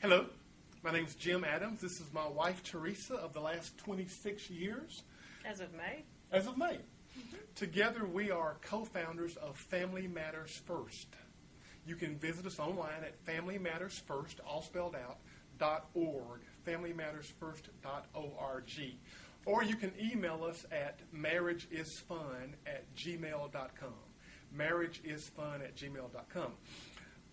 Hello, my name's Jim Adams. This is my wife, Teresa, of the last 26 years. As of May? As of May. Mm-hmm. Together, we are co-founders of Family Matters First. You can visit us online at FamilyMattersFirst, all spelled out, .org, FamilyMattersFirst.org. Or you can email us at marriageisfun@gmail.com, marriageisfun@gmail.com.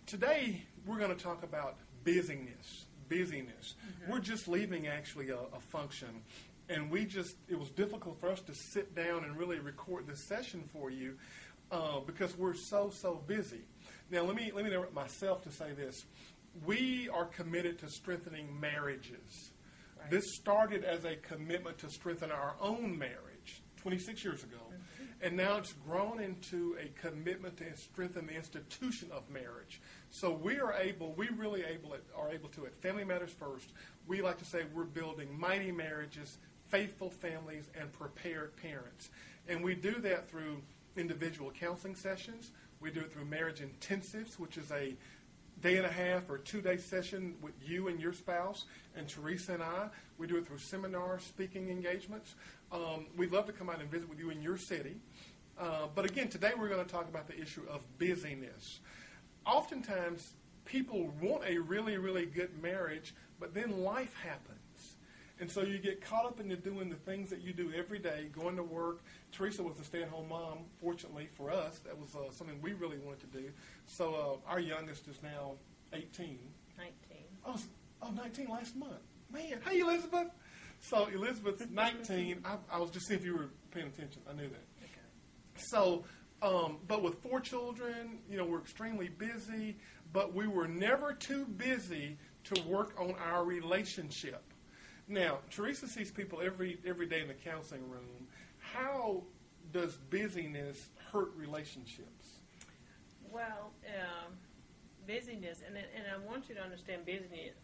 Today, we're going to talk about busyness. Mm-hmm. We're just leaving, actually, a function, and it was difficult for us to sit down and really record this session for you because we're so busy. Now, let me interrupt myself to say this. We are committed to strengthening marriages. Right. This started as a commitment to strengthen our own marriage 26 years ago, and now it's grown into a commitment to strengthen the institution of marriage. So we are able to, at Family Matters First, we like to say we're building mighty marriages, faithful families, and prepared parents. And we do that through individual counseling sessions. We do it through marriage intensives, which is a day-and-a-half or 2-day session with you and your spouse, and Teresa and I. We do it through seminars, speaking engagements. We'd love to come out and visit with you in your city. But again, today we're going to talk about the issue of busyness. Oftentimes, people want a really, really good marriage, but then life happens. And so you get caught up into doing the things that you do every day, going to work. Teresa was a stay-at-home mom, fortunately for us. That was something we really wanted to do. So our youngest is now 18. 19. Oh, 19 last month. Man, hey, Elizabeth. So Elizabeth's 19. I was just seeing if you were paying attention. I knew that. Okay. So, but with 4 children, we're extremely busy, but we were never too busy to work on our relationship. Now, Teresa sees people every day in the counseling room. How does busyness hurt relationships? Well, busyness, and I want you to understand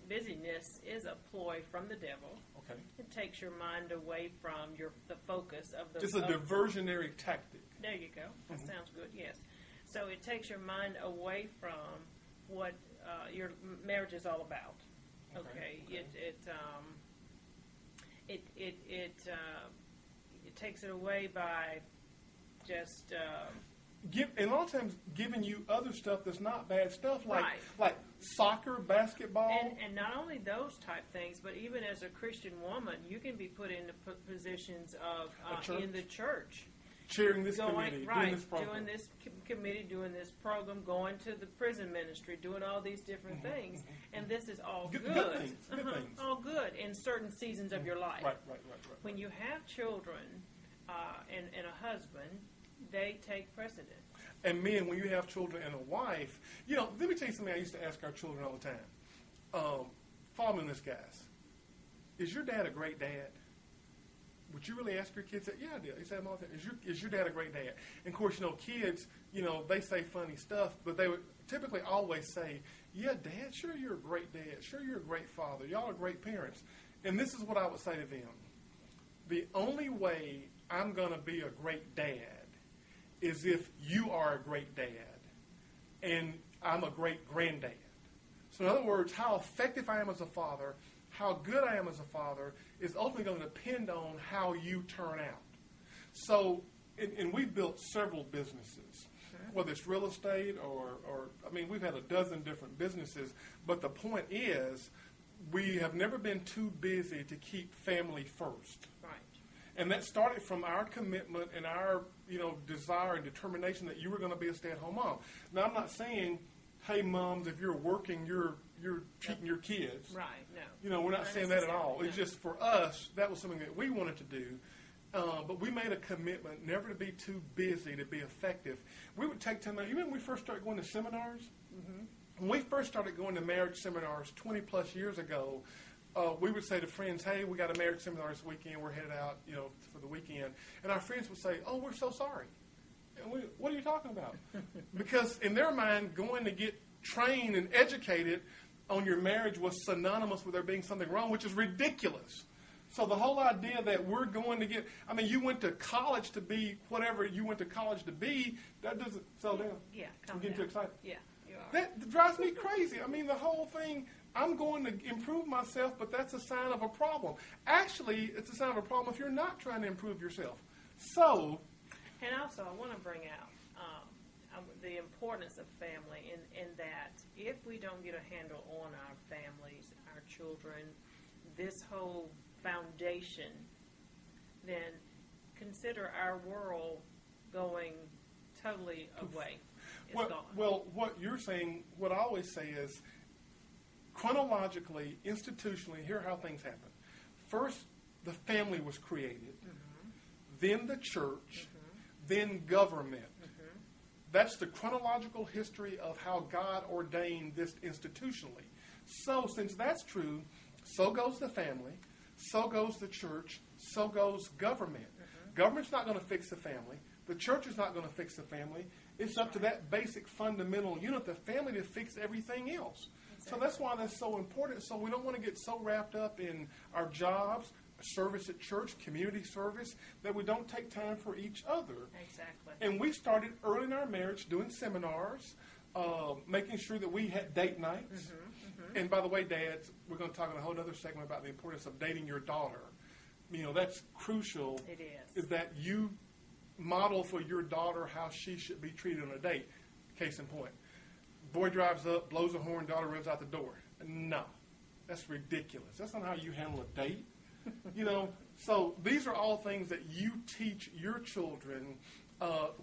busyness is a ploy from the devil. Okay. It takes your mind away from the focus of the... It's a diversionary tactic. There you go. That sounds good, yes. So it takes your mind away from what your marriage is all about. Okay. It takes it away by just... and a lot of times giving you other stuff that's not bad stuff, like soccer, basketball. And not only those type things, but even as a Christian woman, you can be put into positions of in the church. Chairing this committee, doing this program. Doing this committee, doing this program, going to the prison ministry, doing all these different things. And this is all good. Good things. Good things. All good in certain seasons of your life. Right. When you have children and a husband, they take precedent. And men, when you have children and a wife, let me tell you something I used to ask our children all the time. Follow me on this, guys. Is your dad a great dad? Would you really ask your kids that? Yeah, I did. They say them all the time. Is your dad a great dad? And, of course, kids, they say funny stuff, but they would typically always say, yeah, Dad, sure you're a great dad. Sure you're a great father. Y'all are great parents. And this is what I would say to them. The only way I'm going to be a great dad is if you are a great dad and I'm a great granddad. So in other words, how effective I am as a father, how good I am as a father is ultimately going to depend on how you turn out. So, and we've built several businesses, whether it's real estate or we've had a dozen different businesses, but the point is we have never been too busy to keep family first. Right. And that started from our commitment and our, desire and determination that you were going to be a stay-at-home mom. Now, I'm not saying, hey, moms, if you're working, you're cheating your kids. Right, no. We're not saying that at all. It's just for us, that was something that we wanted to do. But we made a commitment never to be too busy to be effective. We would take time out. You remember when we first started going to seminars? Mm-hmm. When we first started going to marriage seminars 20-plus years ago, we would say to friends, hey, we got a marriage seminar this weekend. We're headed out, for the weekend. And our friends would say, oh, we're so sorry. And what are you talking about? Because in their mind, going to get trained and educated on your marriage was synonymous with there being something wrong, which is ridiculous. So the whole idea that we're going to get, you went to college to be whatever you went to college to be, that doesn't sell down. Yeah, I'm getting too excited. Yeah, you are. That drives me crazy. I mean, the whole thing, I'm going to improve myself, but that's a sign of a problem. Actually, it's a sign of a problem if you're not trying to improve yourself. So... And also, I want to bring out the importance of family in that if we don't get a handle on our families, our children, this whole foundation, then consider our world going totally away. It's gone. Well, what you're saying, what I always say is, chronologically, institutionally, here are how things happen. First, the family was created, then the church, then government. That's the chronological history of how God ordained this institutionally. So, since that's true, so goes the family, so goes the church, so goes government. Government's not going to fix the family. The church is not going to fix the family. It's up to that basic fundamental unit, the family, to fix everything else. Exactly. So that's why that's so important. So we don't want to get so wrapped up in our jobs, service at church, community service, that we don't take time for each other. Exactly. And we started early in our marriage doing seminars, making sure that we had date nights. And by the way, dads, we're going to talk in a whole other segment about the importance of dating your daughter. You know, that's crucial. It is. Is that you model for your daughter how she should be treated on a date. Case in point. Boy drives up, blows a horn, daughter runs out the door. No. That's ridiculous. That's not how you handle a date. You know, so these are all things that you teach your children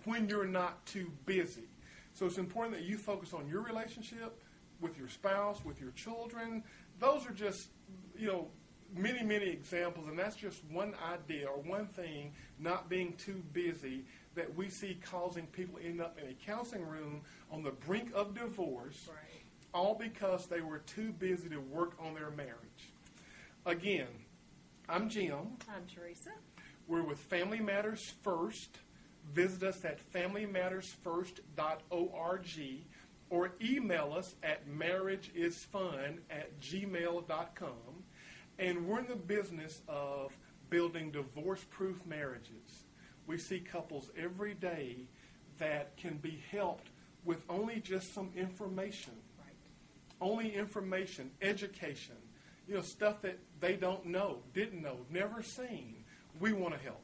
when you're not too busy. So it's important that you focus on your relationship with your spouse, with your children. Those are just, you know, many, many examples, and that's just one idea or one thing, not being too busy, that we see causing people to end up in a counseling room on the brink of divorce, all because they were too busy to work on their marriage. Again, I'm Jim. I'm Teresa. We're with Family Matters First. Visit us at familymattersfirst.org or email us at marriageisfun@gmail.com. And we're in the business of building divorce-proof marriages. We see couples every day that can be helped with only just some information. Only information, education, you know, stuff that they don't know, didn't know, never seen. We want to help.